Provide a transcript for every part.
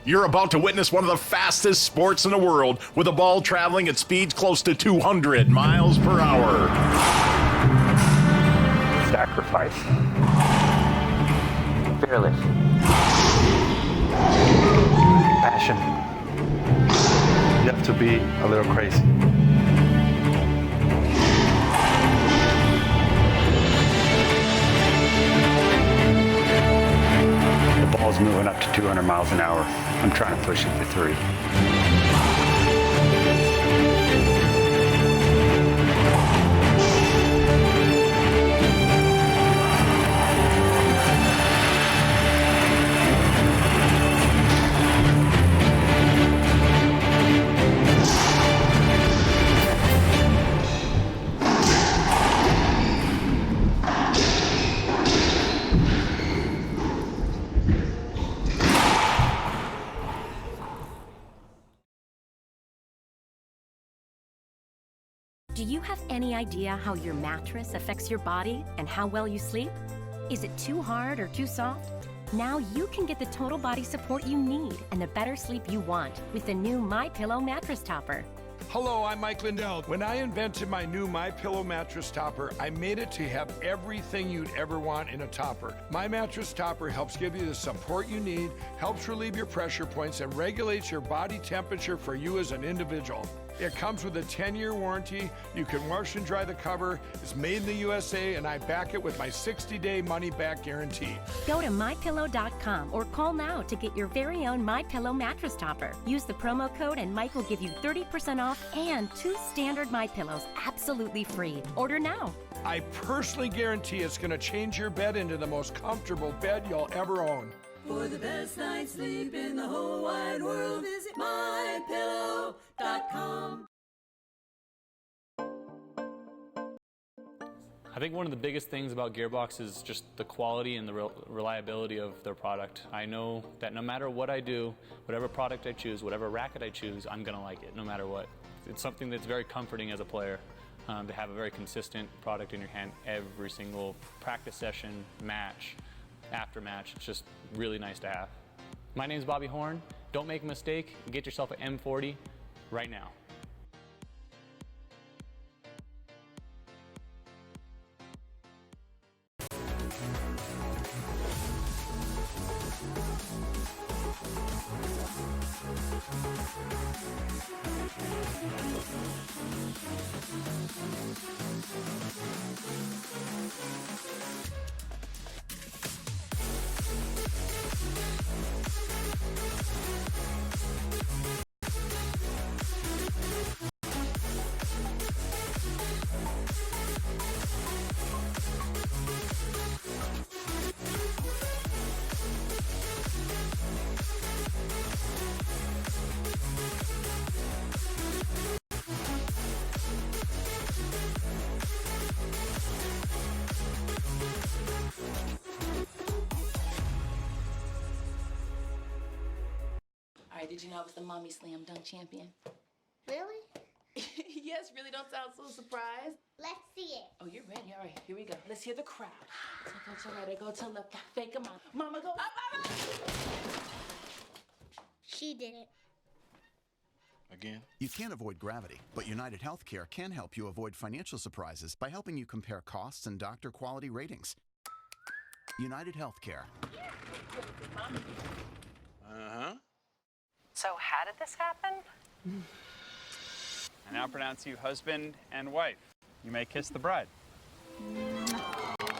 You're about to witness one of the fastest sports in the world, with a ball traveling at speeds close to 200 miles per hour. Sacrifice. Fearless. Passion. You have to be a little crazy. The ball's moving up to 200 miles an hour. I'm trying to push it to 3. Do you have any idea how your mattress affects your body and how well you sleep? Is it too hard or too soft? Now you can get the total body support you need and the better sleep you want with the new MyPillow mattress topper. Hello, I'm Mike Lindell. When I invented my new MyPillow mattress topper, I made it to have everything you'd ever want in a topper. My mattress topper helps give you the support you need, helps relieve your pressure points, and regulates your body temperature for you as an individual. It comes with a 10-year warranty. You can wash and dry the cover. It's made in the USA, and I back it with my 60-day money-back guarantee. Go to MyPillow.com or call now to get your very own MyPillow mattress topper. Use the promo code and Mike will give you 30% off and 2 standard MyPillows absolutely free. Order now. I personally guarantee it's going to change your bed into the most comfortable bed you'll ever own. For the best night's sleep in the whole wide world, visit MyPillow.com. I think one of the biggest things about Gearbox is just the quality and the reliability of their product. I know that no matter what I do, whatever product I choose, whatever racket I choose, I'm going to like it no matter what. It's something that's very comforting as a player to have a very consistent product in your hand every single practice session, match, after match. It's just really nice to have. My name's Bobby Horn. Don't make a mistake. Get yourself an M40 right now. Did you know I was the Mommy Slam Dunk Champion? Really? Yes, really don't sound so surprised. Let's see it. Oh, you're ready. All right, here we go. Let's hear the crowd. So go to right, I go to left. Fake a mom. Mama, go up, mama! She did it. Again? You can't avoid gravity, but UnitedHealthcare can help you avoid financial surprises by helping you compare costs and doctor quality ratings. UnitedHealthcare. Uh-huh. So how did this happen? I now pronounce you husband and wife. You may kiss the bride.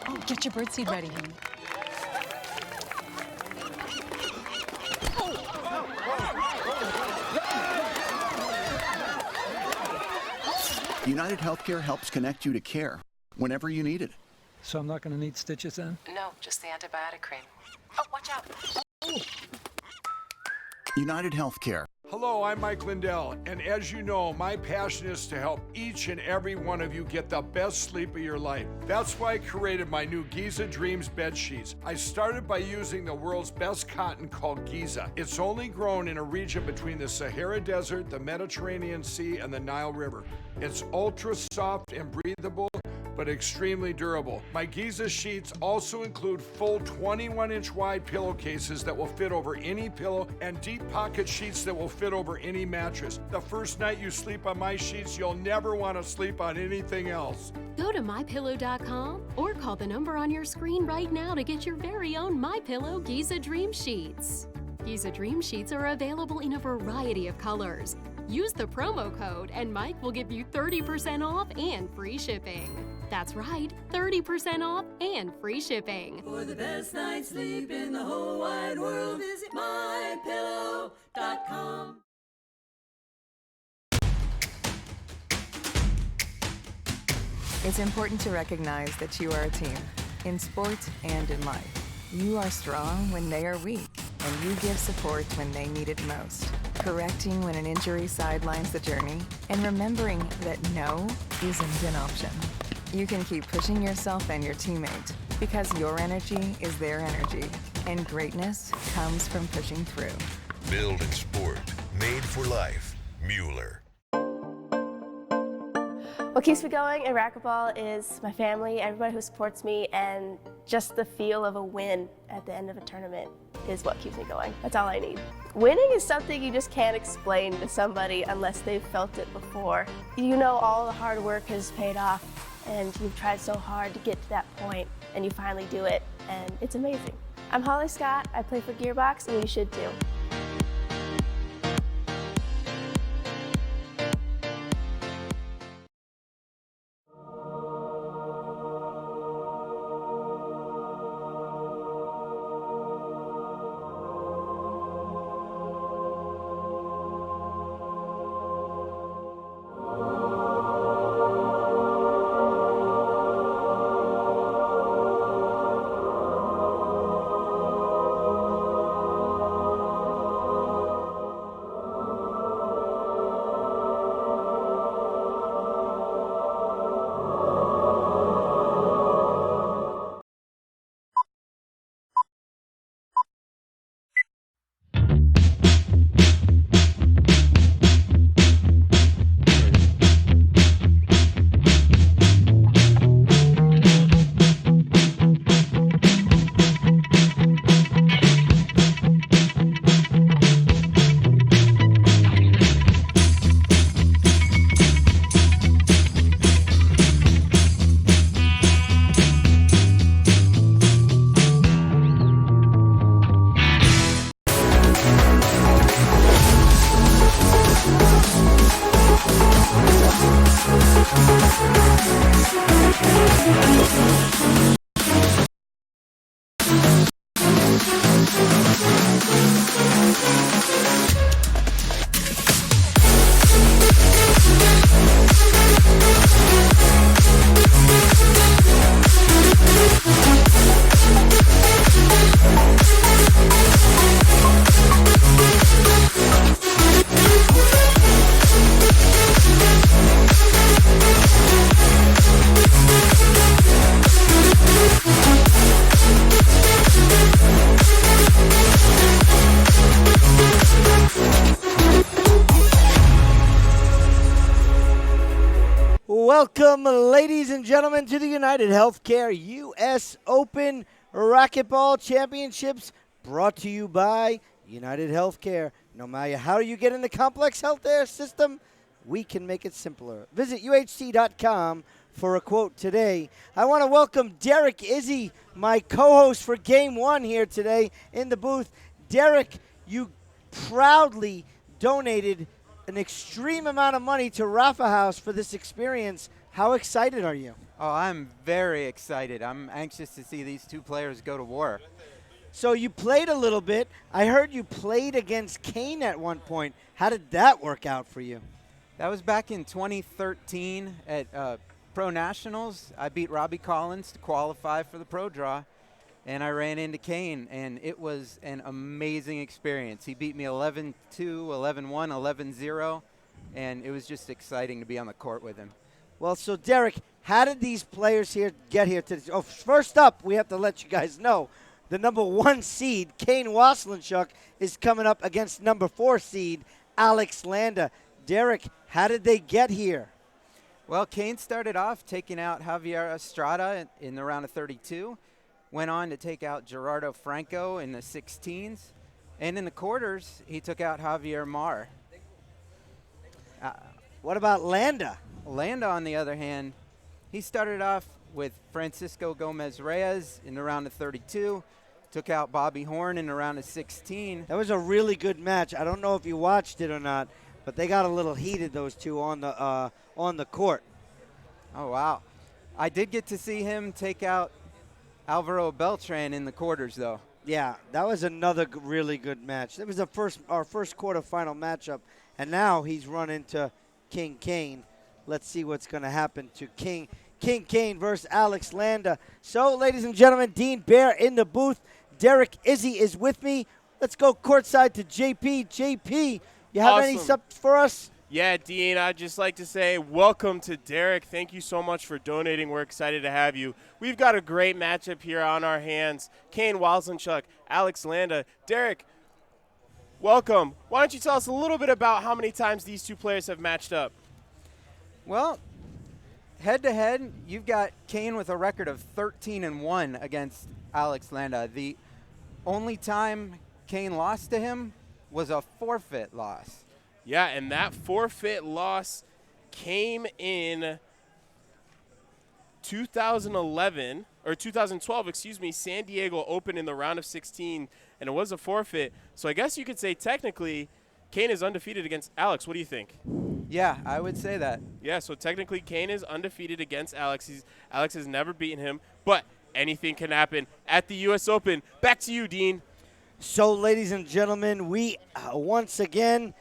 Oh, get your birdseed ready, honey. UnitedHealthcare helps connect you to care whenever you need it. So I'm not going to need stitches then? No, just the antibiotic cream. Oh, watch out. UnitedHealthcare. Hello, I'm Mike Lindell, and as you know, my passion is to help each and every one of you get the best sleep of your life. That's why I created my new Giza Dreams bed sheets. I started by using the world's best cotton called Giza. It's only grown in a region between the Sahara Desert, the Mediterranean Sea, and the Nile River. It's ultra soft and breathable, but extremely durable. My Giza sheets also include full 21-inch wide pillowcases that will fit over any pillow and deep pocket sheets that will fit over any mattress. The first night you sleep on my sheets, you'll never want to sleep on anything else. Go to MyPillow.com or call the number on your screen right now to get your very own MyPillow Giza Dream Sheets. Giza Dream Sheets are available in a variety of colors. Use the promo code and Mike will give you 30% off and free shipping. That's right, 30% off and free shipping. For the best night's sleep in the whole wide world, visit mypillow.com. It's important to recognize that you are a team, in sports and in life. You are strong when they are weak, and you give support when they need it most. Correcting when an injury sidelines the journey, and remembering that no isn't an option. You can keep pushing yourself and your teammates, because your energy is their energy, and greatness comes from pushing through. Build in sport, made for life. Mueller. What keeps me going in racquetball is my family, everybody who supports me, and just the feel of a win at the end of a tournament is what keeps me going. That's all I need. Winning is something you just can't explain to somebody unless they've felt it before. You know all the hard work has paid off, and you've tried so hard to get to that point, and you finally do it, and it's amazing. I'm Holly Scott, I play for Gearbox, and you should too. Welcome, ladies and gentlemen, to the UnitedHealthcare U.S. Open Racquetball Championships, brought to you by UnitedHealthcare. No matter how you get in the complex healthcare system, we can make it simpler. Visit UHC.com for a quote today. I want to welcome Derek Izzy, my co-host for Game 1 here today in the booth. Derek, you proudly donated an extreme amount of money to Rafa House for this experience. How excited are you? Oh, I'm very excited. I'm anxious to see these two players go to war. So you played a little bit. I heard you played against Kane at one point. How did that work out for you? That was back in 2013 at Pro Nationals. I beat Robbie Collins to qualify for the Pro Draw, and I ran into Kane, and it was an amazing experience. He beat me 11-2, 11-1, 11-0, and it was just exciting to be on the court with him. Well, so Derek, how did these players here get here today? Oh, first up, we have to let you guys know, the number 1 seed, Kane Waselenchuk, is coming up against number 4 seed, Alex Landa. Derek, how did they get here? Well, Kane started off taking out Javier Estrada in the round of 32, went on to take out Gerardo Franco in the 16s, and in the quarters, he took out Javier Mar. What about Landa? Landa, on the other hand, he started off with Francisco Gomez-Reyes in the round of 32, took out Bobby Horn in the round of 16. That was a really good match. I don't know if you watched it or not, but they got a little heated, those two, on the court. Oh, wow. I did get to see him take out Alvaro Beltran in the quarters, though. Yeah, that was another really good match. That was our first quarterfinal matchup, and now he's run into King Kane. Let's see what's going to happen to King Kane versus Alex Landa. So, ladies and gentlemen, Dean Bear in the booth. Derek Izzy is with me. Let's go courtside to JP. JP, you have any stuff for us? Yeah, Dean, I'd just like to say welcome to Derek. Thank you so much for donating. We're excited to have you. We've got a great matchup here on our hands. Kane Waselenchuk, Alex Landa. Derek, welcome. Why don't you tell us a little bit about how many times these two players have matched up? Well, head-to-head, you've got Kane with a record of 13-1 against Alex Landa. The only time Kane lost to him was a forfeit loss. Yeah, and that forfeit loss came in 2012, San Diego Open in the round of 16, and it was a forfeit. So I guess you could say technically Kane is undefeated against Alex. What do you think? Yeah, I would say that. Yeah, so technically Kane is undefeated against Alex. Alex has never beaten him, but anything can happen at the U.S. Open. Back to you, Dean. So, ladies and gentlemen, we once again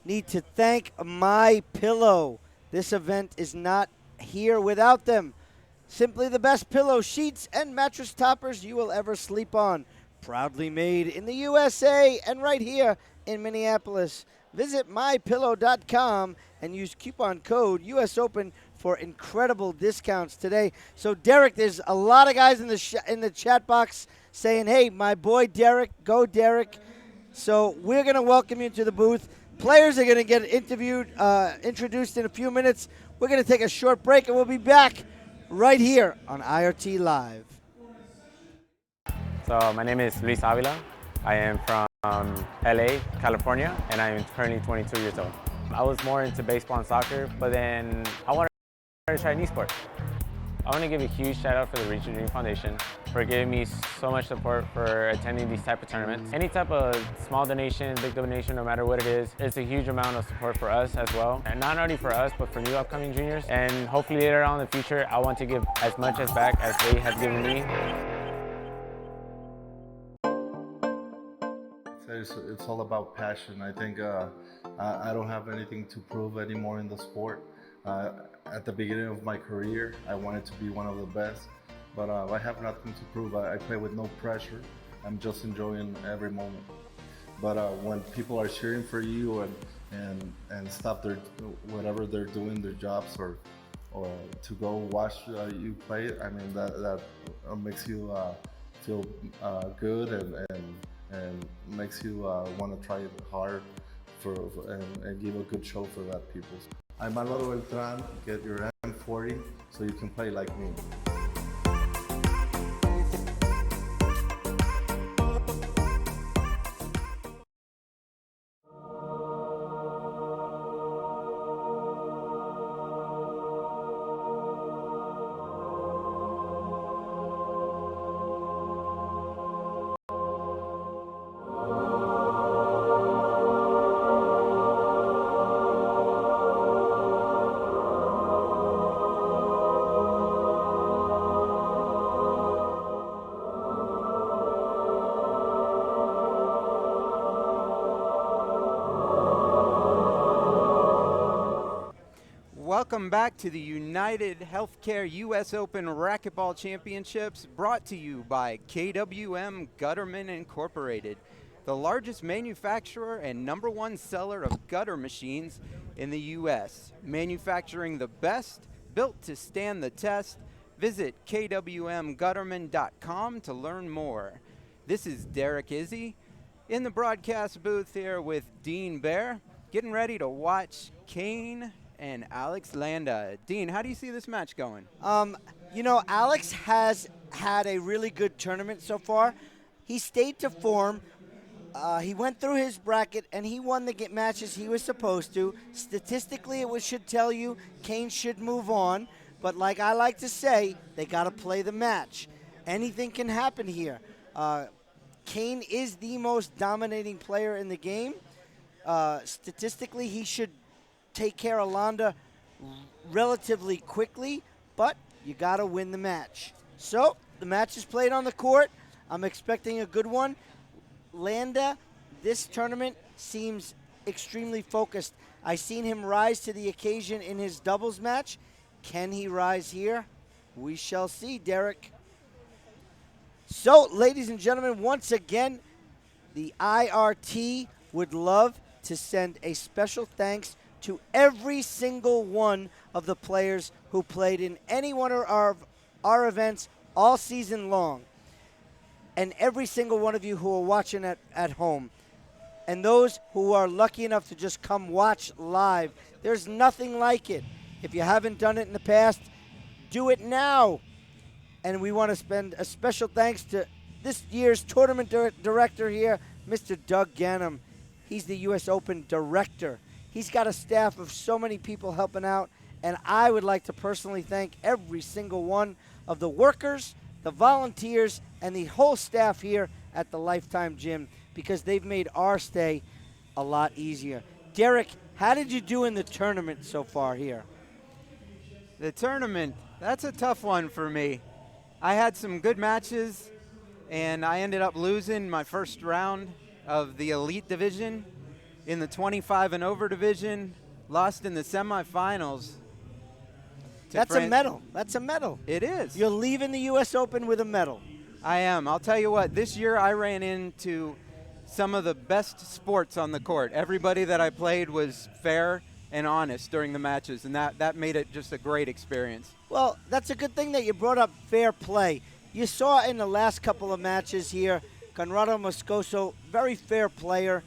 need to thank My Pillow. This event is not here without them. Simply the best pillow, sheets, and mattress toppers you will ever sleep on. Proudly made in the USA and right here in Minneapolis. Visit mypillow.com and use coupon code US Open for incredible discounts today. So, Derek, there's a lot of guys in the chat box saying, hey, my boy Derek, go Derek. So we're going to welcome you to the booth. Players are going to get introduced in a few minutes. We're going to take a short break, and we'll be back right here on IRT Live. So my name is Luis Avila. I am from LA, California, and I am currently 22 years old. I was more into baseball and soccer, but then I wanted to try an esport. I want to give a huge shout out for the Reach Your Dream Foundation for giving me so much support for attending these type of tournaments. Any type of small donation, big donation, no matter what it is, it's a huge amount of support for us as well. And not only for us, but for new upcoming juniors. And hopefully later on in the future, I want to give as much as back as they have given me. It's all about passion. I think I don't have anything to prove anymore in the sport. At the beginning of my career, I wanted to be one of the best, but I have nothing to prove. I play with no pressure. I'm just enjoying every moment. But when people are cheering for you and stop whatever they're doing, their jobs, or to go watch you play, I mean that makes you feel good and makes you want to try hard and give a good show for that people. I'm Álvaro Beltrán. Get your M40 so you can play like me. Welcome back to the UnitedHealthcare U.S. Open Racquetball Championships, brought to you by KWM Gutterman Incorporated, the largest manufacturer and #1 seller of gutter machines in the U.S. Manufacturing the best, built to stand the test. Visit kwmgutterman.com to learn more. This is Derek Izzy in the broadcast booth here with Dean Bear, getting ready to watch Kane and Alex Landa. Dean, how do you see this match going? You know, Alex has had a really good tournament so far. He stayed to form. He went through his bracket, and he won the matches he was supposed to. Statistically, should tell you Kane should move on. But like I like to say, they got to play the match. Anything can happen here. Kane is the most dominating player in the game. Statistically, he should take care of Landa relatively quickly, but you got to win the match. So the match is played on the court. I'm expecting a good one. Landa, this tournament seems extremely focused. I seen him rise to the occasion in his doubles match. Can he rise here? We shall see, Derek. So, ladies and gentlemen, once again, the IRT would love to send a special thanks to every single one of the players who played in any one of our events all season long. And every single one of you who are watching at home. And those who are lucky enough to just come watch live. There's nothing like it. If you haven't done it in the past, do it now. And we want to spend a special thanks to this year's tournament director here, Mr. Doug Ganem. He's the U.S. Open director. He's got a staff of so many people helping out. And I would like to personally thank every single one of the workers, the volunteers, and the whole staff here at the Lifetime Gym, because they've made our stay a lot easier. Derek, how did you do in the tournament so far here? The tournament, that's a tough one for me. I had some good matches, and I ended up losing my first round of the elite division. In the 25 and over division, lost in the semifinals. That's a medal. That's a medal. It is. You're leaving the U.S. Open with a medal. I am. I'll tell you what, this year I ran into some of the best sports on the court. Everybody that I played was fair and honest during the matches, and that made it just a great experience. Well, that's a good thing that you brought up fair play. You saw in the last couple of matches here, Conrado Moscoso, very fair player.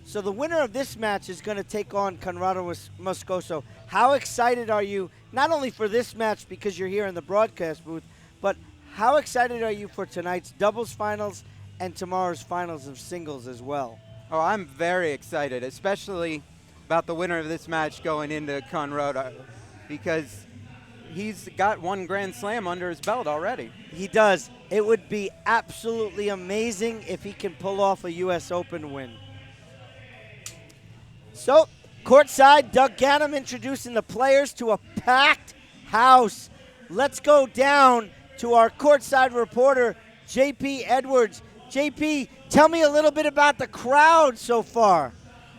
So the winner of this match is going to take on Conrado Moscoso. How excited are you, not only for this match because you're here in the broadcast booth, but how excited are you for tonight's doubles finals and tomorrow's finals of singles as well? Oh, I'm very excited, especially about the winner of this match going into Conrado, because he's got one Grand Slam under his belt already. He does. It would be absolutely amazing if he can pull off a U.S. Open win. So, courtside, Doug Ganem introducing the players to a packed house. Let's go down to our courtside reporter, JP Edwards. JP, tell me a little bit about the crowd so far.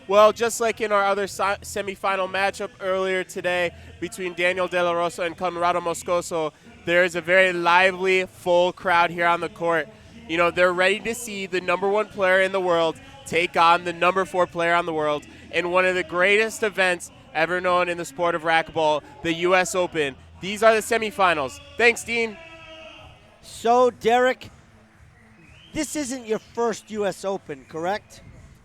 Well, just like in our other semifinal matchup earlier today between Daniel De La Rosa and Conrado Moscoso, there is a very lively, full crowd here on the court. You know, they're ready to see the #1 player in the world take on the #4 player on the world in one of the greatest events ever known in the sport of racquetball, the U.S. Open. These are the semifinals. Thanks, Dean. So, Derek, this isn't your first U.S. Open, correct?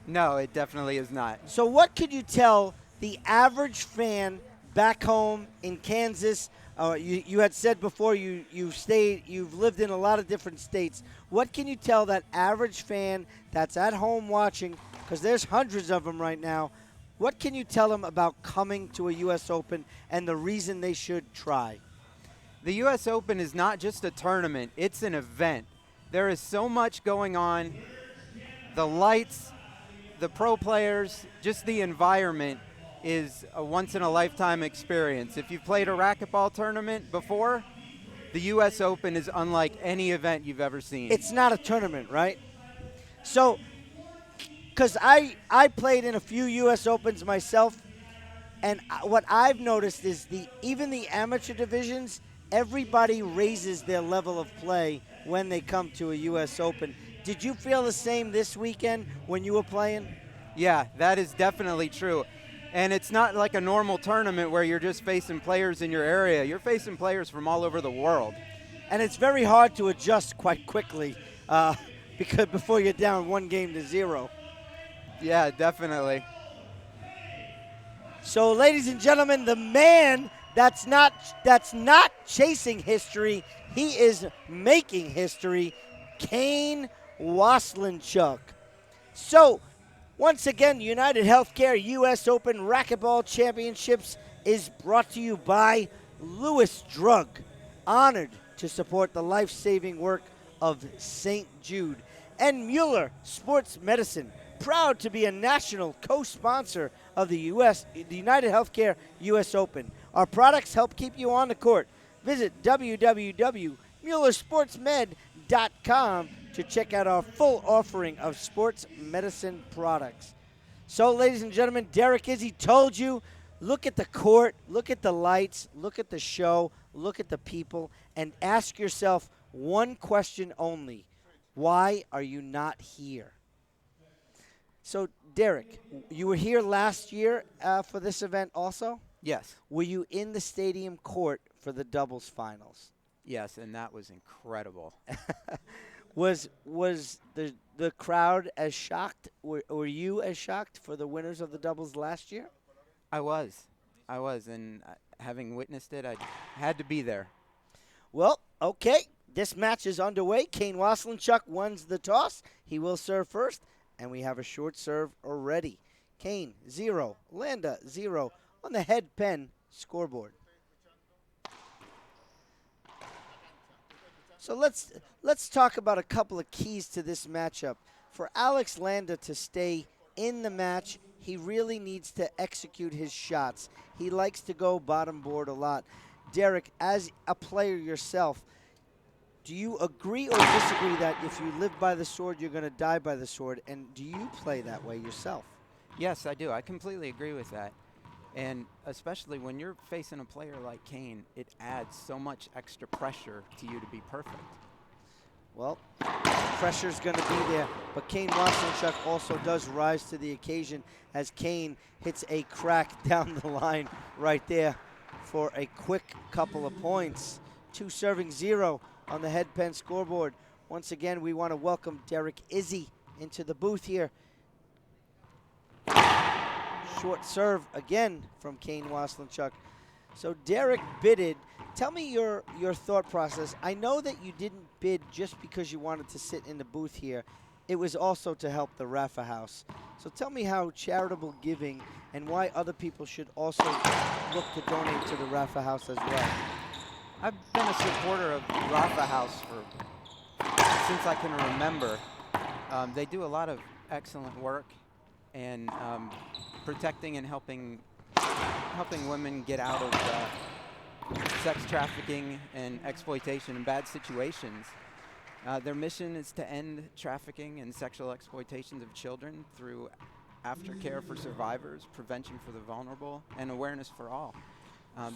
No, it definitely is not. So what could you tell the average fan back home in Kansas? You had said before you've lived in a lot of different states. What can you tell that average fan that's at home watching, because there's hundreds of them right now, what can you tell them about coming to a U.S. Open and the reason they should try? The U.S. Open is not just a tournament, it's an event. There is so much going on. The lights, the pro players, just the environment is a once-in-a-lifetime experience. If you've played a racquetball tournament before, the U.S. Open is unlike any event you've ever seen. It's not a tournament, right? So, because I played in a few U.S. Opens myself, and what I've noticed is even the amateur divisions, everybody raises their level of play when they come to a U.S. Open. Did you feel the same this weekend when you were playing? Yeah, that is definitely true. And it's not like a normal tournament where you're just facing players in your area. You're facing players from all over the world. And it's very hard to adjust quite quickly because before you're down 1-0. Yeah, definitely. So, ladies and gentlemen, the man that's not chasing history, he is making history, Kane Waselenchuk. So, once again, UnitedHealthcare U.S. Open Racquetball Championships is brought to you by Lewis Drug, honored to support the life-saving work of St. Jude, and Mueller Sports Medicine, proud to be a national co-sponsor of the UnitedHealthcare U.S. Open. Our products help keep you on the court. Visit www.muellersportsmed.com to check out our full offering of sports medicine products. So, ladies and gentlemen, Derek Izzy told you, look at the court, look at the lights, look at the show, look at the people, and ask yourself one question only. Why are you not here? So, Derek, you were here last year for this event also? Yes. Were you in the stadium court for the doubles finals? Yes, and that was incredible. Was the crowd as shocked? Were you as shocked for the winners of the doubles last year? I was, and having witnessed it, I had to be there. Well, okay. This match is underway. Kane Waselenchuk wins the toss. He will serve first, and we have a short serve already. Kane, 0. Landa, 0 on the head pen scoreboard. So let's talk about a couple of keys to this matchup. For Alex Landa to stay in the match, he really needs to execute his shots. He likes to go bottom board a lot. Derek, as a player yourself, do you agree or disagree that if you live by the sword, you're going to die by the sword? And do you play that way yourself? Yes, I do. I completely agree with that. And especially when you're facing a player like Kane, it adds so much extra pressure to you to be perfect. Well, pressure's going to be there, but Kane Waselenchuk also does rise to the occasion as Kane hits a crack down the line right there for a quick couple of points. 2 serving 0 on the head pen scoreboard. Once again, we want to welcome Derek Izzy into the booth here. Short serve again from Kane Waselenchuk. So Derek bidded. Tell me your thought process. I know that you didn't bid just because you wanted to sit in the booth here. It was also to help the Rafa House. So tell me how charitable giving and why other people should also look to donate to the Rafa House as well. I've been a supporter of Rafa House since I can remember. They do a lot of excellent work and protecting and helping women get out of sex trafficking and exploitation and bad situations. Their mission is to end trafficking and sexual exploitations of children through aftercare for survivors, prevention for the vulnerable, and awareness for all.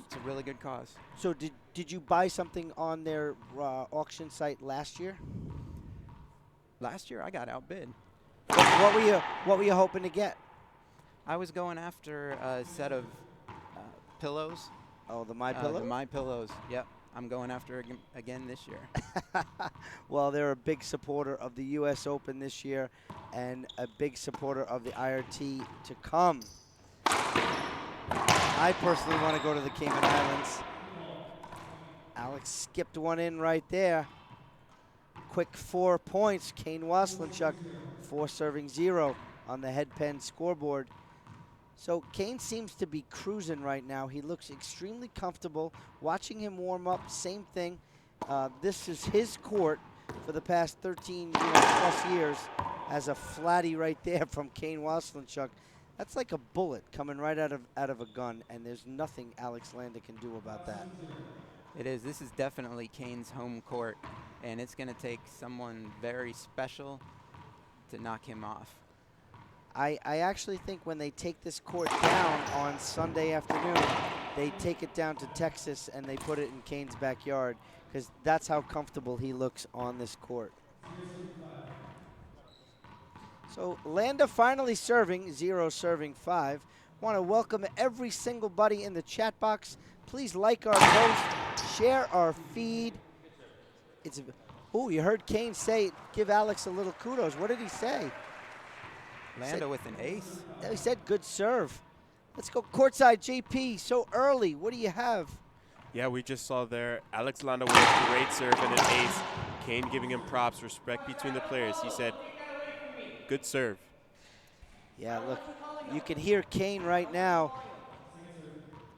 It's a really good cause. So did you buy something on their auction site last year? Last year I got outbid. What were you hoping to get? I was going after a set of pillows. Oh, the My Pillow? The My Pillows, yep. I'm going after again this year. Well, they're a big supporter of the U.S. Open this year and a big supporter of the IRT to come. I personally want to go to the Cayman Islands. Alex skipped one in right there. Quick 4 points. Kane Waselenchuk, 4 serving 0 on the head pen scoreboard. So Kane seems to be cruising right now. He looks extremely comfortable. Watching him warm up, same thing. This is his court for the past 13 plus years as a flatty right there from Kane Waselenchuk. That's like a bullet coming right out of a gun, and there's nothing Alex Landa can do about that. It is. This is definitely Kane's home court, and it's going to take someone very special to knock him off. I actually think when they take this court down on Sunday afternoon, they take it down to Texas and they put it in Kane's backyard because that's how comfortable he looks on this court. So Landa finally serving, 0 serving 5. Want to welcome every single buddy in the chat box. Please like our post, share our feed. Oh, you heard Kane say, give Alex a little kudos. What did he say? Landa with an ace. He said good serve. Let's go courtside, JP. So early. What do you have? Yeah, we just saw there Alex Landa with a great serve and an ace. Kane giving him props, respect between the players. He said, good serve. Yeah, look, you can hear Kane right now.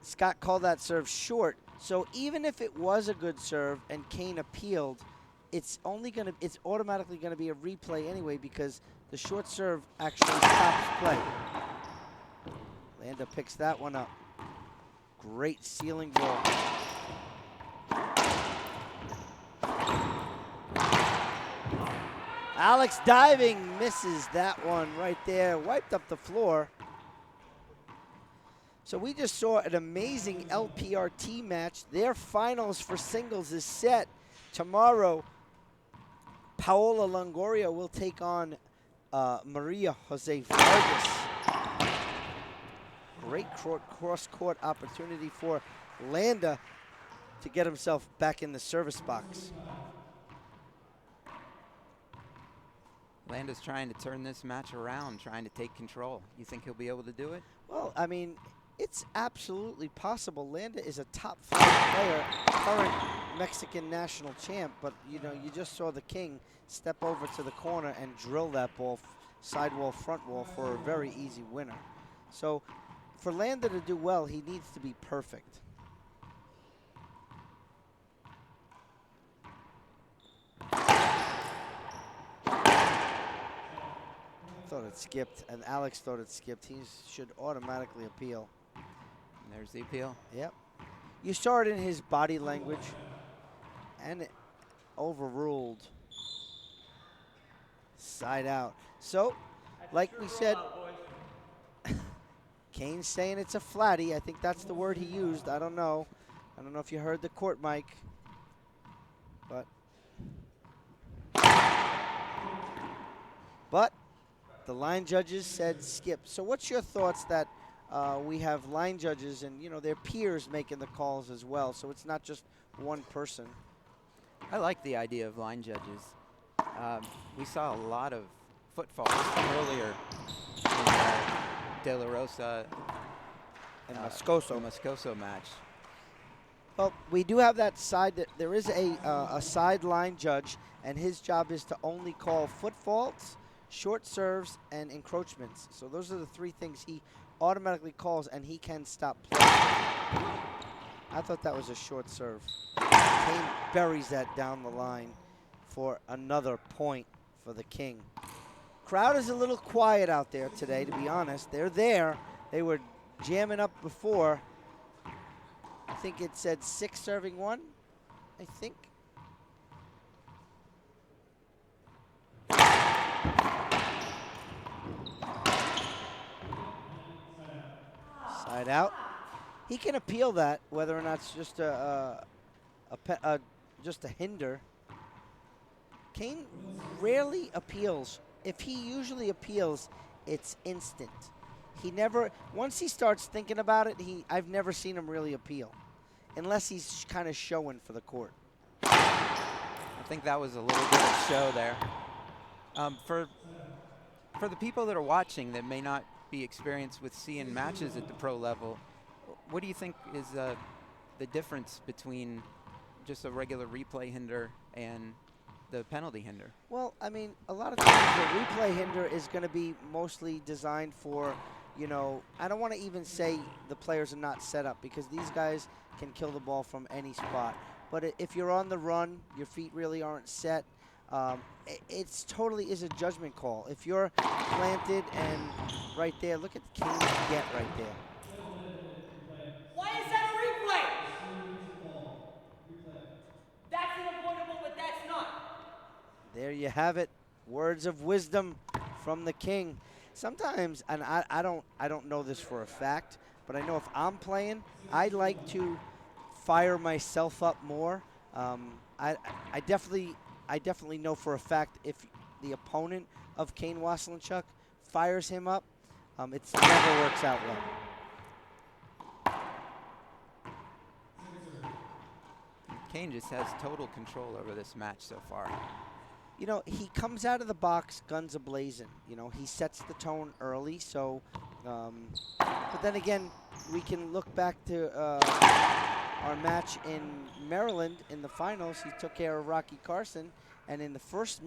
Scott called that serve short. So even if it was a good serve and Kane appealed, it's automatically gonna be a replay anyway because the short serve actually stops play. Landa picks that one up. Great ceiling ball. Alex diving, misses that one right there. Wiped up the floor. So we just saw an amazing LPRT match. Their finals for singles is set. Tomorrow, Paola Longoria will take on Maria Jose Vargas. Great cross-court opportunity for Landa to get himself back in the service box. Landa's trying to turn this match around, trying to take control. You think he'll be able to do it? Well, I mean, it's absolutely possible. Landa is a top 5 player, current Mexican national champ, but you know, you just saw the king step over to the corner and drill that ball side wall, front wall for a very easy winner. So for Landa to do well, he needs to be perfect. Thought it skipped, and Alex thought it skipped. He should automatically appeal. And there's the appeal. Yep. You saw it in his body language, and it overruled. Side out. So, like we said, Kane's saying it's a flatty. I think that's the word he used. I don't know. I don't know if you heard the court mic, but the line judges said skip. So what's your thoughts that we have line judges and, you know, their peers making the calls as well, so it's not just one person? I like the idea of line judges. We saw a lot of footfalls earlier in the De La Rosa and Moscoso match. Well, we do have that side. That there is a sideline judge, and his job is to only call footfalls, short serves, and encroachments. So those are the 3 things he automatically calls, and he can stop play. I thought that was a short serve. Kane buries that down the line for another point for the king. Crowd is a little quiet out there today, to be honest. They're there. They were jamming up before. I think it said 6 serving 1, I think. Side out. He can appeal that, whether or not it's just just a hinder. Kane rarely appeals. If he usually appeals, it's instant. He never, once he starts thinking about it, I've never seen him really appeal, unless he's kind of showing for the court. I think that was a little bit of show there. For the people that are watching that may not be experienced with seeing matches at the pro level, what do you think is the difference between just a regular replay hinder and the penalty hinder? Well, I mean, a lot of times the replay hinder is going to be mostly designed for, you know, I don't want to even say the players are not set up, because these guys can kill the ball from any spot. But if you're on the run, your feet really aren't set, it's totally is a judgment call. If you're planted and right there, look at Kane's get right there. Why is that a replay? That's unavoidable, but that's not. There you have it. Words of wisdom from the king. Sometimes, and I don't know this for a fact, but I know if I'm playing, I like to fire myself up more. I definitely know for a fact if the opponent of Kane Waselenchuk fires him up, it never works out well. Kane just has total control over this match so far. You know, he comes out of the box guns a-blazing. You know, he sets the tone early, so But then again, we can look back to our match in Maryland in the finals. He took care of Rocky Carson, and in the first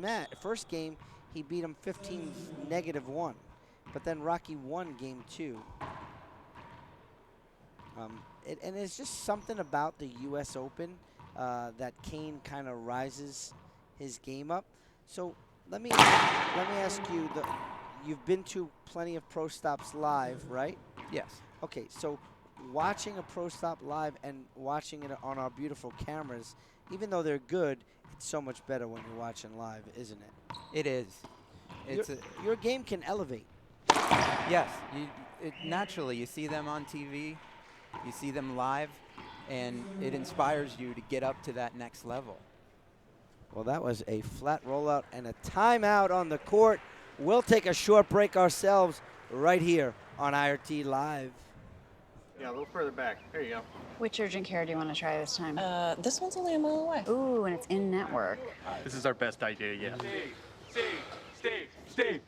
game, he beat him 15-1. But then Rocky won game 2. And it's just something about the U.S. Open that Kane kind of rises his game up. So let me ask you, you've been to plenty of pro stops live, right? Yes. Okay, so watching a pro stop live and watching it on our beautiful cameras, even though they're good, it's so much better when you're watching live, isn't it? It is. Your game can elevate. Yes. Naturally, you see them on TV, you see them live, and it inspires you to get up to that next level. Well, that was a flat rollout and a timeout on the court. We'll take a short break ourselves right here on IRT Live. Yeah, a little further back. There you go. Which urgent care do you want to try this time? This one's only a mile away. Ooh, and it's in network. This is our best idea yet. Steve.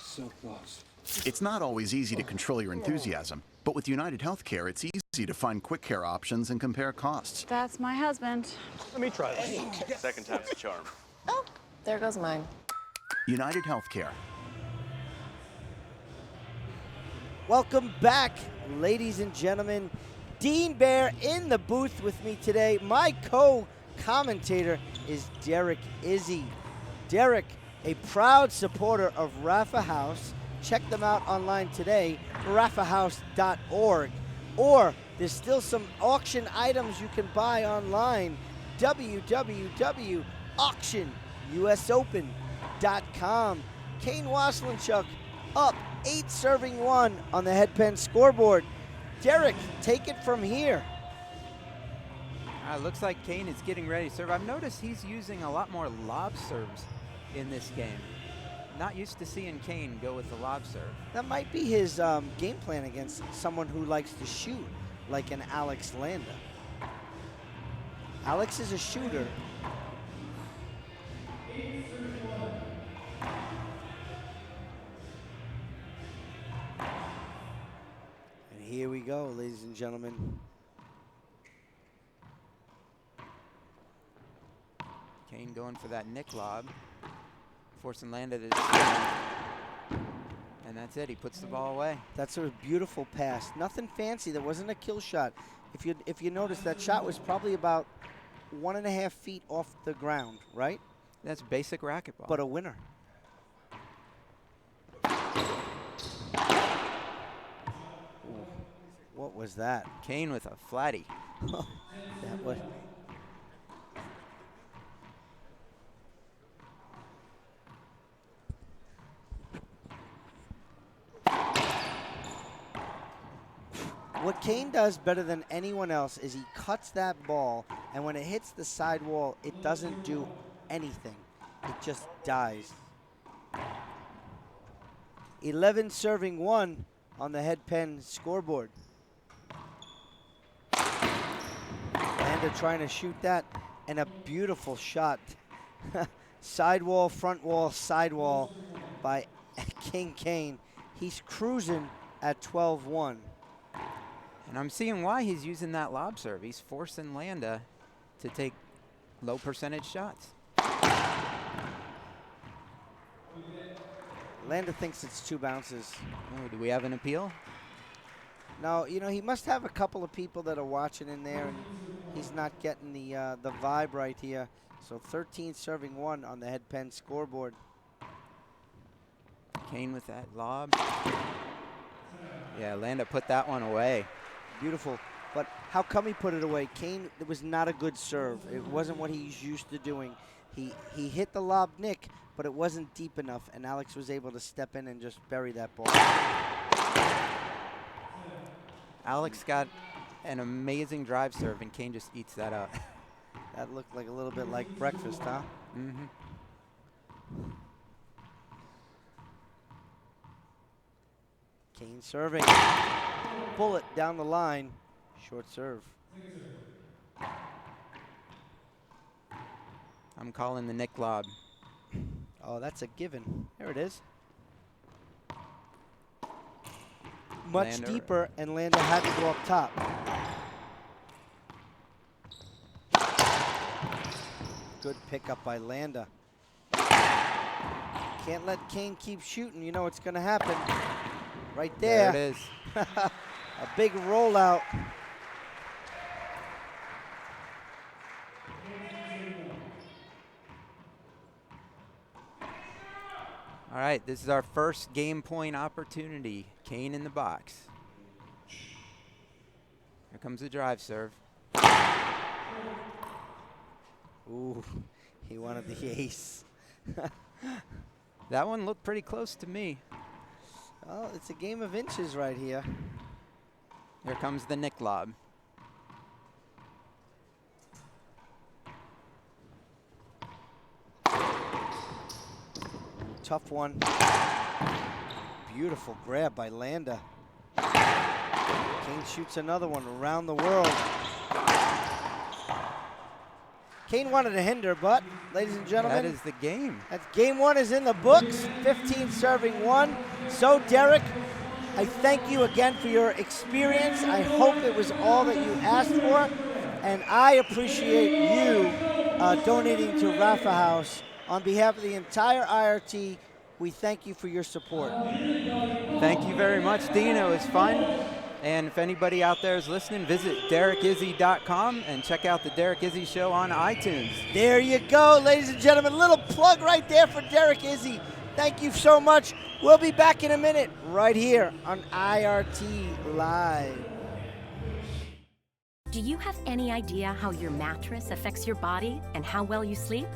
So close. It's not always easy to control your enthusiasm, but with UnitedHealthcare, it's easy to find quick care options and compare costs. That's my husband. Let me try this. Second time's the charm. Oh, there goes mine. UnitedHealthcare. Welcome back, ladies and gentlemen. Dean Bear in the booth with me today. My co-commentator is Derek Izzy. Derek, a proud supporter of Rafa House. Check them out online today, rafahouse.org. Or there's still some auction items you can buy online, www.auctionusopen.com. Kane Waselenchuk up 8-1 on the headpen scoreboard. Derek, take it from here. Looks like Kane is getting ready to serve. I've noticed he's using a lot more lob serves in this game. Not used to seeing Kane go with the lob serve. That might be his game plan against someone who likes to shoot, like an Alex Landa. Alex is a shooter. And here we go, ladies and gentlemen. Kane going for that nick lob, forcing Landa to and that's it. He puts the ball away. That's a beautiful pass. Nothing fancy. There wasn't a kill shot. If you notice, that shot was probably about 1.5 feet off the ground, right? That's basic racquetball. But a winner. What was that? Kane with a flatty. That was. What Kane does better than anyone else is he cuts that ball, and when it hits the side wall, it doesn't do anything. It just dies. 11-1 on the headpen scoreboard. Landa trying to shoot that, and a beautiful shot. Sidewall, front wall, sidewall by King Kane. He's cruising at 12-1. And I'm seeing why he's using that lob serve. He's forcing Landa to take low percentage shots. Landa thinks it's 2 bounces. Oh, do we have an appeal? No, you know, he must have a couple of people that are watching in there, and he's not getting the vibe right here. So 13-1 on the headpen scoreboard. Kane with that lob. Yeah, Landa put that one away. Beautiful. But how come he put it away? Kane, it was not a good serve. It wasn't what he's used to doing. He hit the lob nick, but it wasn't deep enough, and Alex was able to step in and just bury that ball. Alex got an amazing drive serve, and Kane just eats that up. That looked like a little bit like breakfast, huh? Mm-hmm. Kane serving. Bullet down the line. Short serve. I'm calling the nick lob. Oh, that's a given. There it is. Much Landa. deeper, and Landa had to go up top. Good pickup by Landa. Can't let Kane keep shooting. You know what's going to happen. Right there. There it is. A big rollout. All right, this is our first game point opportunity. Kane in the box. Here comes the drive serve. Ooh, he wanted the ace. That one looked pretty close to me. Well, it's a game of inches right here. Here comes the Nick lob. Tough one. Beautiful grab by Landa. Kane shoots another one around the world. Kane wanted to hinder, but, ladies and gentlemen, That is the game. That's game one is in the books. 15 serving one. So, Derek, I thank you again for your experience. I hope it was all that you asked for, and I appreciate you donating to Rafa House. On behalf of the entire IRT, we thank you for your support. Thank you very much, Dean. It was fun. And if anybody out there is listening, visit DerekIzzy.com and check out the Derek Izzy Show on iTunes. There you go, ladies and gentlemen. A little plug right there for Derek Izzy. Thank you so much. We'll be back in a minute right here on IRT Live. Do you have any idea how your mattress affects your body and how well you sleep?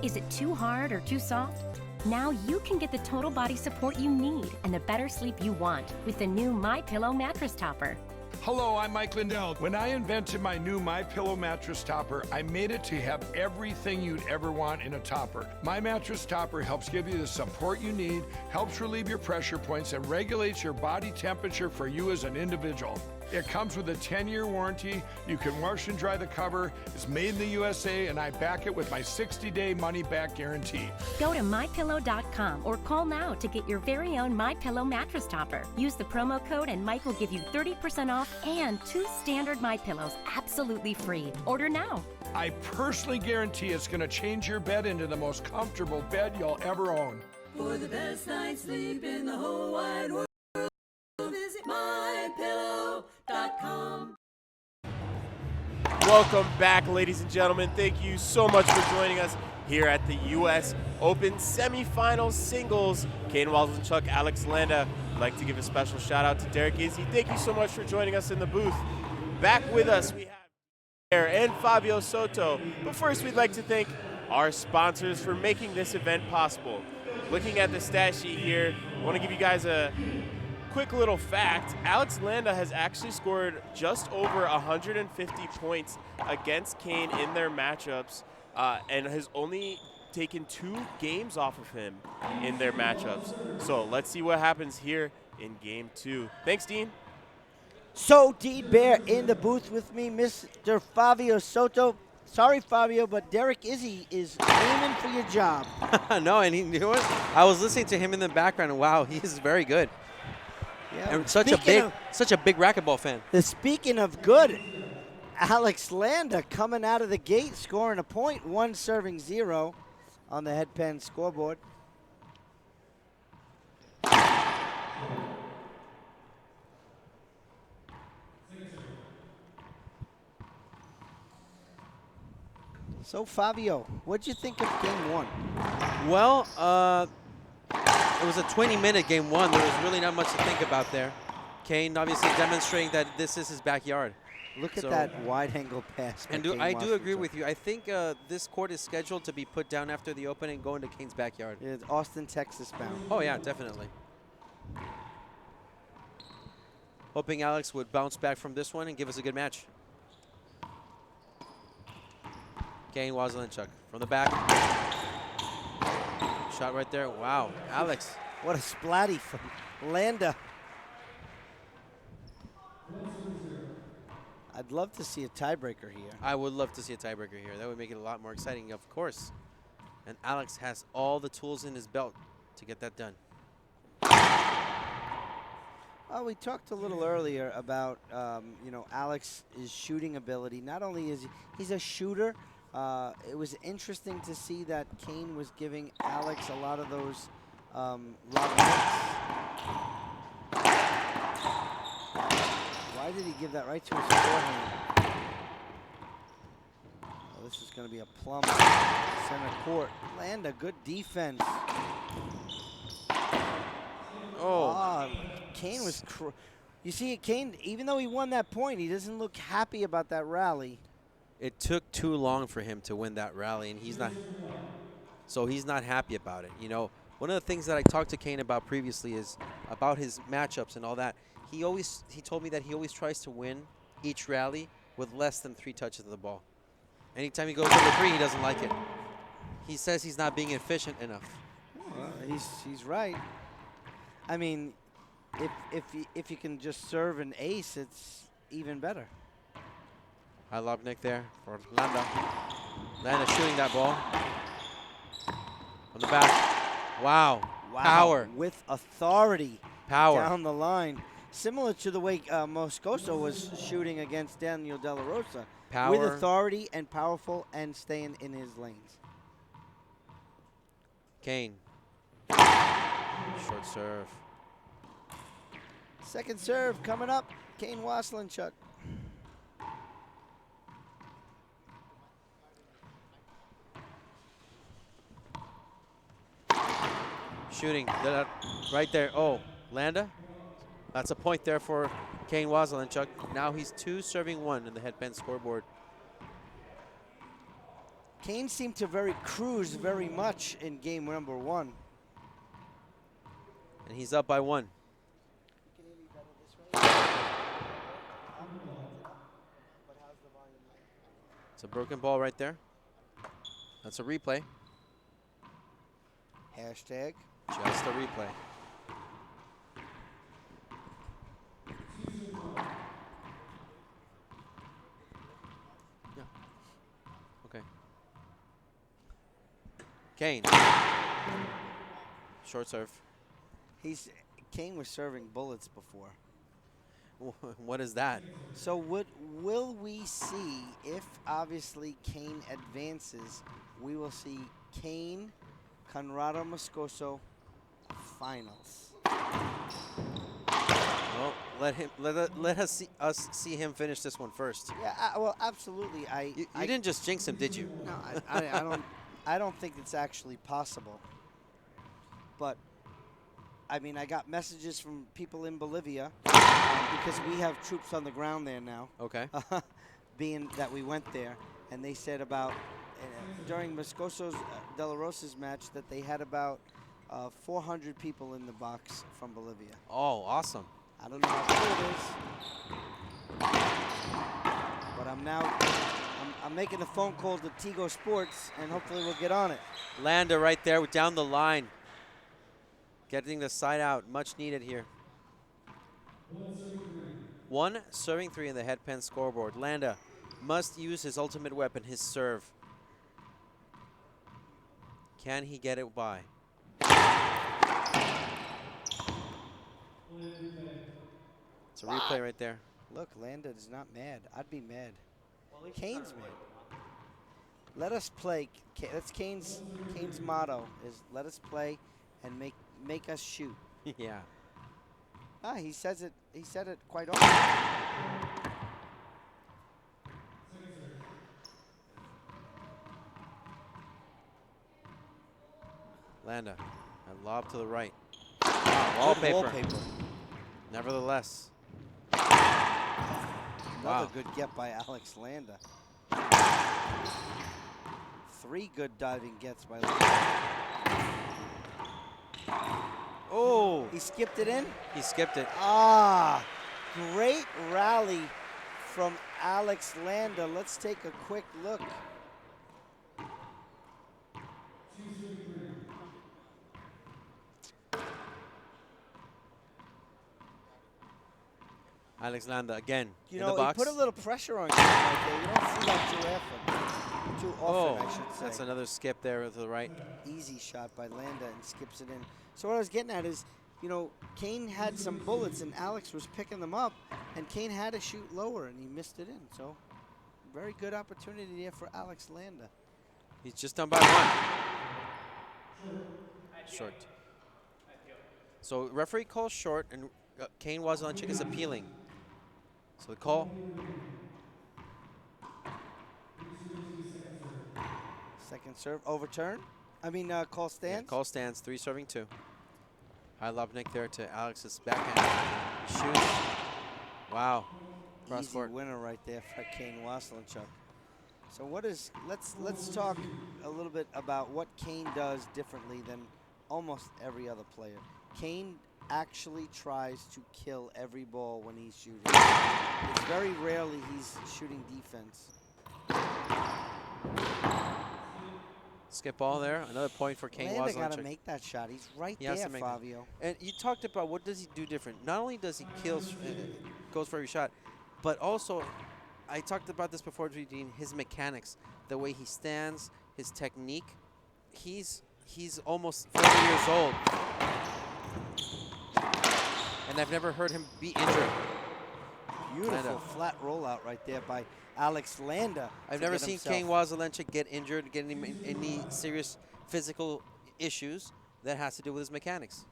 Is it too hard or too soft? Now you can get the total body support you need and the better sleep you want with the new MyPillow mattress topper. Hello, I'm Mike Lindell. When I invented my new MyPillow mattress topper, I made it to have everything you'd ever want in a topper. My mattress topper helps give you the support you need, helps relieve your pressure points, and regulates your body temperature for you as an individual. It comes with a 10-year warranty. You can wash and dry the cover. It's made in the USA, and I back it with my 60-day money-back guarantee. Go to MyPillow.com or call now to get your very own MyPillow mattress topper. Use the promo code and Mike will give you 30% off and 2 standard MyPillows absolutely free. Order now. I personally guarantee it's going to change your bed into the most comfortable bed you'll ever own. For the best night's sleep in the whole wide world, visit MyPillow.com. Welcome back, ladies and gentlemen. Thank you so much for joining us here at the U.S. Open semifinal singles. Kane Waselenchuk, Alex Landa. I'd like to give a special shout out to Derek Izzy. Thank you so much for joining us in the booth. Back with us, we have and Fabio Soto. But first, we'd like to thank our sponsors for making this event possible. Looking at the stat sheet here, I want to give you guys a quick little fact. Alex Landa has actually scored just over 150 points against Kane in their matchups and has only taken 2 games off of him in their matchups. So let's see what happens here in game 2. Thanks, Dean. So, Dean Bear in the booth with me, Mr. Fabio Soto. Sorry, Fabio, but Derek Izzy is aiming for your job. No, and you know what? I was listening to him in the background, and wow, he is very good. Yeah, and such a big racquetball fan. Speaking of good, Alex Landa coming out of the gate, scoring a point, 1 serving 0 on the headpan scoreboard. So, Fabio, what'd you think of game 1? Well, it was a 20-minute game 1. There was really not much to think about there. Kane obviously demonstrating that this is his backyard. Look at that wide-angle pass. And I do agree with you. I think this court is scheduled to be put down after the open and go into Kane's backyard. Yeah, it's Austin, Texas bound. Oh, yeah, definitely. Hoping Alex would bounce back from this one and give us a good match. Kane Waselenchuk from the back. Shot right there. Wow, Alex. What a splatty from Landa. I'd love to see a tiebreaker here. I would love to see a tiebreaker here. That would make it a lot more exciting, of course. And Alex has all the tools in his belt to get that done. We talked a little earlier about, you know, Alex's shooting ability. Not only is he's a shooter, it was interesting to see that Kane was giving Alex a lot of those lob hits. Why did he give that right to his forehand? Oh, this is going to be a plumb center court. Landa, good defense. Oh. Kane was, you see, Kane, even though he won that point, he doesn't look happy about that rally. It took too long for him to win that rally, and he's not happy about it. You know, one of the things that I talked to Kane about previously is about his matchups and all that. He told me that he always tries to win each rally with less than 3 touches of the ball. Anytime he goes over 3, he doesn't like it. He says he's not being efficient enough. Well, he's right. I mean, if you can just serve an ace, it's even better. High lob nick there for Landa. Landa shooting that ball. On the back. Wow. Power. With authority. Power. Down the line. Similar to the way Moscoso was shooting against Daniel De La Rosa. Power. With authority and powerful and staying in his lanes. Kane. Short serve. Second serve coming up. Kane Waselenchuk. Shooting right there. Oh, Landa. That's a point there for Kane Waselenchuk. Now he's 2 serving 1 in the headband scoreboard. Kane seemed to cruise very much in game number 1. And he's up by 1. It's a broken ball right there. That's a replay. Hashtag. Just a replay. Yeah. Okay. Kane. Short serve. Kane was serving bullets before. What is that? So will we see, if obviously Kane advances, we will see Kane, Conrado Moscoso finals. Well, let us see him finish this one first. Yeah, well, absolutely. You didn't just jinx him, did you? No, I don't think it's actually possible. But I mean, I got messages from people in Bolivia because we have troops on the ground there now. Okay. Being that we went there, and they said about during Moscoso's De La Rosa's match that they had about 400 people in the box from Bolivia. Oh, awesome. I don't know how true it is, but I'm making a phone call to Tigo Sports, and hopefully we'll get on it. Landa right there down the line. Getting the side out, much needed here. 1 serving 3 in the headpan scoreboard. Landa must use his ultimate weapon, his serve. Can he get it by? It's a replay right there. Look, Landa is not mad. I'd be mad. Kane's mad. Let us play. That's Kane's motto is let us play and make us shoot. Yeah. He says it. He said it quite often. Landa, a lob to the right. Wow, wallpaper. Nevertheless. Another good get by Alex Landa. 3 good diving gets by Landa. Oh, he skipped it in? He skipped it. Great rally from Alex Landa. Let's take a quick look. Alex Landa again You in know, the box. he put a little pressure on you right there. You don't see that too often. too often, I should say. That's another skip there to the right. Easy shot by Landa and skips it in. So what I was getting at is, you know, Kane had some bullets and Alex was picking them up, and Kane had to shoot lower and he missed it in. So very good opportunity there for Alex Landa. He's just done by one. Short. So referee calls short, and Kane Waselenchuk is appealing. So the call. Second serve, overturn. Call stands. Yeah, call stands, 3 serving 2. High Lobnik there to Alex's backhand. Shoots. Wow. Cross Easy court. winner right there for Kane Waselenchuk. So let's talk a little bit about what Kane does differently than almost every other player. Kane actually tries to kill every ball when he's shooting. It's very rarely he's shooting defense. Skip ball there. Another point for Kane Landa Waselenchuk. got to make that shot. He's right there, Fabio. And you talked about what does he do different. Not only does he goes for every shot, but also, I talked about this before, Eugene, his mechanics, the way he stands, his technique. He's almost 40 years old. And I've never heard him be injured. Beautiful flat rollout right there by Alex Landa. I've never seen Kane Waselenchuk get injured, get any serious physical issues that has to do with his mechanics.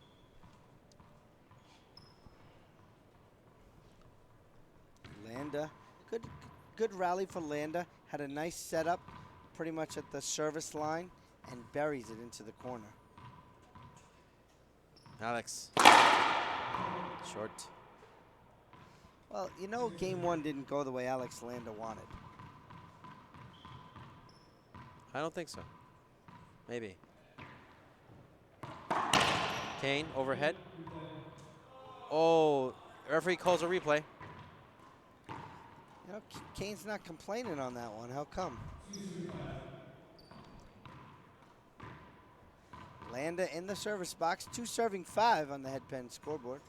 Landa, good rally for Landa. Had a nice setup pretty much at the service line and buries it into the corner. Alex. Short. Well, you know, game one didn't go the way Alex Landa wanted. I don't think so. Maybe. Kane, overhead. Oh, referee calls a replay. You know, Kane's not complaining on that one. How come? Landa in the service box. 2 serving 5 on the headpen scoreboard.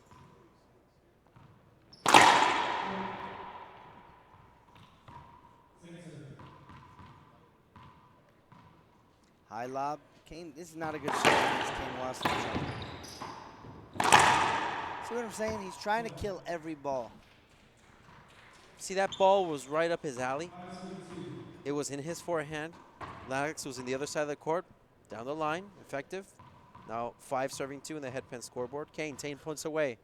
High lob. Kane, this is not a good shot against Kane Waselenchuk. See what I'm saying? He's trying to kill every ball. See, that ball was right up his alley. It was in his forehand. Alex was in the other side of the court. Down the line, effective. Now 5 serving 2 in the headpen scoreboard. Kane 10 points away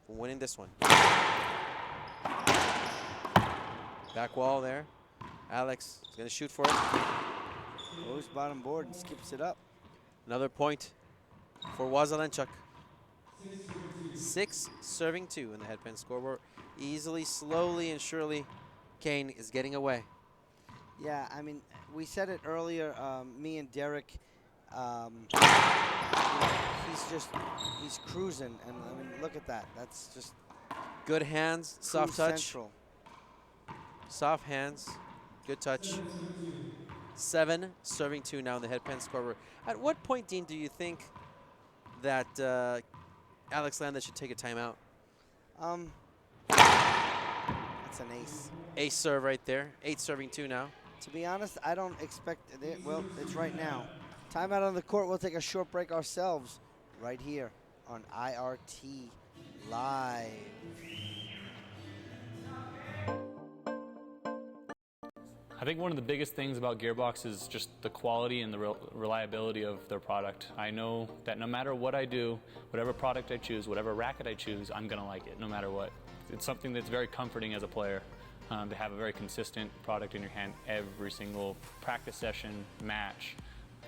from winning this one. Back wall there. Alex is going to shoot for it. Goes bottom board and skips it up. Another point for Waselenchuk. 6 serving 2 in the headpen scoreboard. Easily, slowly, and surely, Kane is getting away. Yeah, I mean, we said it earlier, me and Derek, he's cruising, and I mean, look at that. That's just good hands, soft touch. Central. Soft hands, good touch. 7 serving 2 now in the headpen scoreboard. At what point, Dean, do you think that Alex Landa should take a timeout? That's an ace. Ace serve right there. 8 serving 2 now. To be honest, I don't expect it. Well, it's right now. Timeout on the court. We'll take a short break ourselves right here on IRT Live. I think one of the biggest things about Gearbox is just the quality and the reliability of their product. I know that no matter what I do, whatever product I choose, whatever racket I choose, I'm going to like it no matter what. It's something that's very comforting as a player to have a very consistent product in your hand every single practice session, match,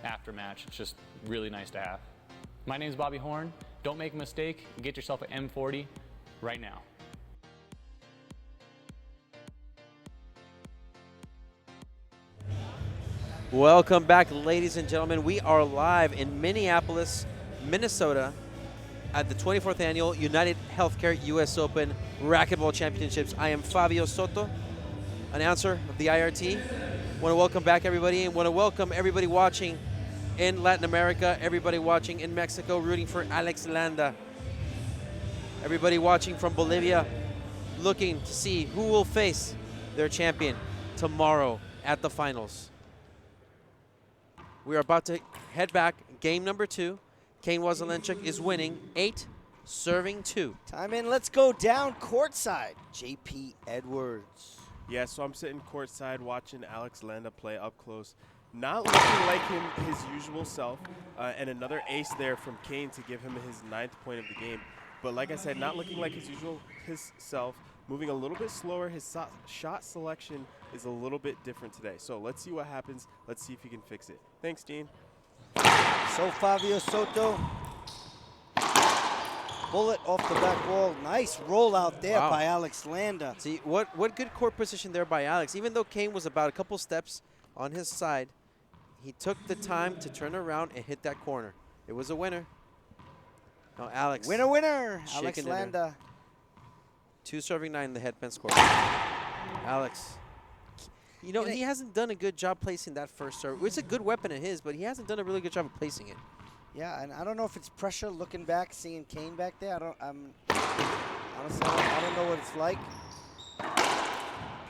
after match. It's just really nice to have. My name's Bobby Horn. Don't make a mistake. Get yourself an M40 right now. Welcome back, ladies and gentlemen. We are live in Minneapolis, Minnesota at the 24th Annual UnitedHealthcare US Open Racquetball Championships. I am Fabio Soto, announcer of the IRT. Want to welcome back everybody and want to welcome everybody watching in Latin America, everybody watching in Mexico, rooting for Alex Landa. Everybody watching from Bolivia, looking to see who will face their champion tomorrow at the finals. We are about to head back. Game number 2. Kane Waselenchuk is winning 8, serving 2. Time in. Let's go down courtside. J.P. Edwards. Yeah, so I'm sitting courtside watching Alex Landa play up close. Not looking like his usual self. And another ace there from Kane to give him his 9th point of the game. But like I said, not looking like his self. Moving a little bit slower. His shot selection is a little bit different today. So let's see what happens. Let's see if he can fix it. Thanks, Dean. So Fabio Soto. Bullet off the back wall. Nice rollout there by Alex Landa. See, what good court position there by Alex. Even though Kane was about a couple steps on his side, he took the time to turn around and hit that corner. It was a winner. Now Alex. Winner, winner. Alex Landa. 2 serving 9 in the headpin score. Alex. You know, he hasn't done a good job placing that first serve. It's a good weapon of his, but he hasn't done a really good job of placing it. Yeah, and I don't know if it's pressure looking back, seeing Kane back there. Honestly, I don't know what it's like.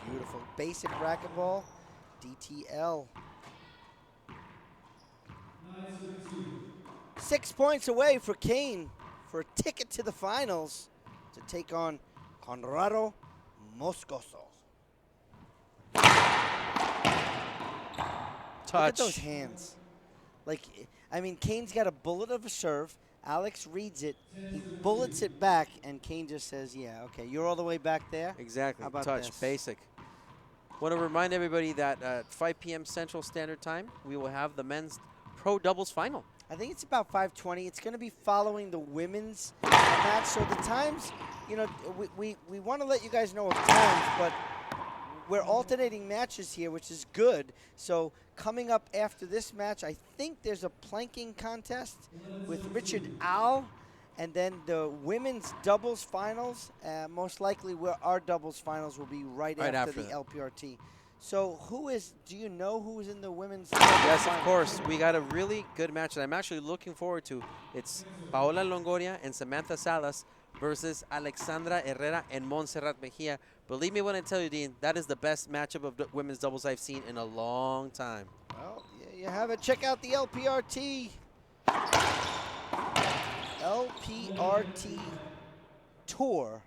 Beautiful. Basic racquetball. DTL. 6 points away for Kane for a ticket to the finals to take on Conrado Moscoso. Touch. Look at those hands. Like, I mean, Kane's got a bullet of a serve. Alex reads it. He bullets it back, and Kane just says, yeah, okay, you're all the way back there. Exactly. How about touch. this? Basic. Want to remind everybody that at 5 p.m. Central Standard Time, we will have the men's pro doubles final. I think it's about 5:20. It's going to be following the women's match. So the times, you know, we want to let you guys know of times, but we're alternating matches here, which is good. So coming up after this match, I think there's a planking contest with Richard Al, and then the women's doubles finals. Most likely our doubles finals will be right after the LPRT. So do you know who's in the women's Yes, final? of course. We got a really good match that I'm actually looking forward to. It's Paola Longoria and Samantha Salas versus Alexandra Herrera and Montserrat Mejia. Believe me when I tell you, Dean, that is the best matchup of women's doubles I've seen in a long time. Well, yeah, you have it. Check out the LPRT. LPRT Tour.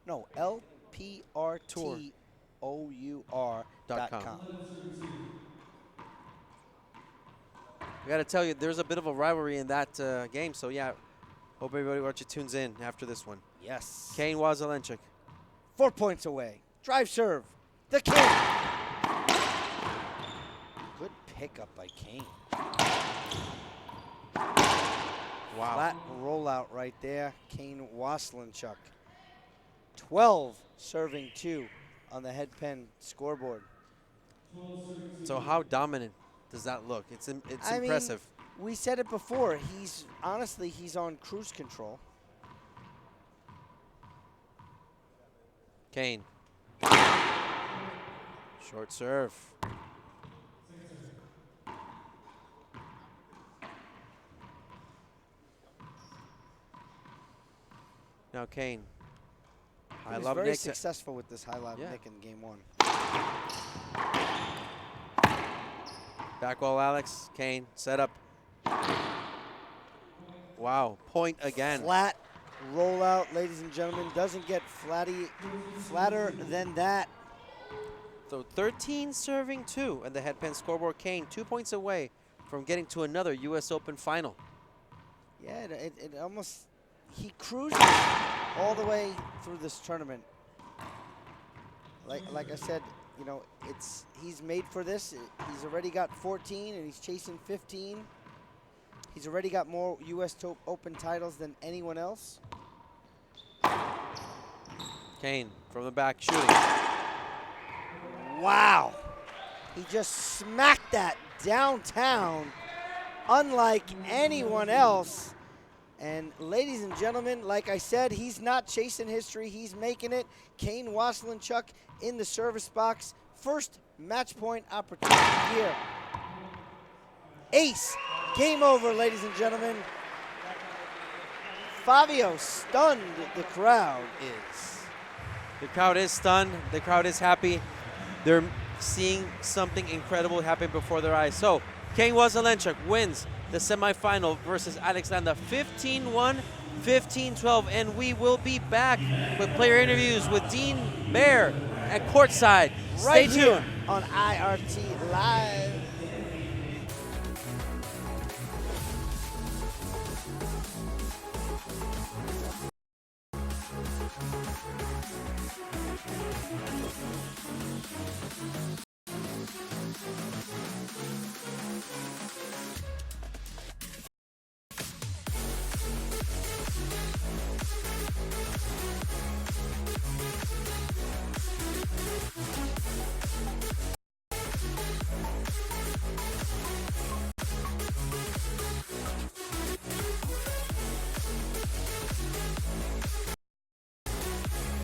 No, LPRT OUR.com. I got to tell you, there's a bit of a rivalry in that game. So, yeah, hope everybody watching tunes in after this one. Yes. Kane Waselenchuk. 4 points away. Drive serve. The King. Good pickup by Kane. Wow. Flat rollout right there. Kane Waselenchuk. 12 serving 2 on the headpin scoreboard. So how dominant does that look? It's impressive. Mean, we said it before. He's on cruise control. Kane. Short serve. Now Kane. He was very successful with this high love Nick in game 1. Back wall, Alex. Kane, set up. Wow, point again. Flat rollout, ladies and gentlemen. Doesn't get flatter than that. So 13 serving 2 and the headpin scoreboard. Kane 2 points away from getting to another U.S. Open final. Yeah, it almost, he cruises all the way through this tournament. Like I said, you know, he's made for this. He's already got 14 and he's chasing 15. He's already got more U.S. Open titles than anyone else. Kane from the back shooting. Wow. He just smacked that downtown unlike anyone else. And ladies and gentlemen, like I said, he's not chasing history. He's making it. Kane Waselenchuk in the service box. First match point opportunity here. Ace. Game over, ladies and gentlemen. Fabio stunned. The crowd is. The crowd is stunned. The crowd is happy. They're seeing something incredible happen before their eyes. So Kane Waselenchuk wins the semifinal versus Alex Landa 15-1, 15-12, and we will be back with player interviews with Dean Mayer at courtside. Stay Right tuned here on IRT Live.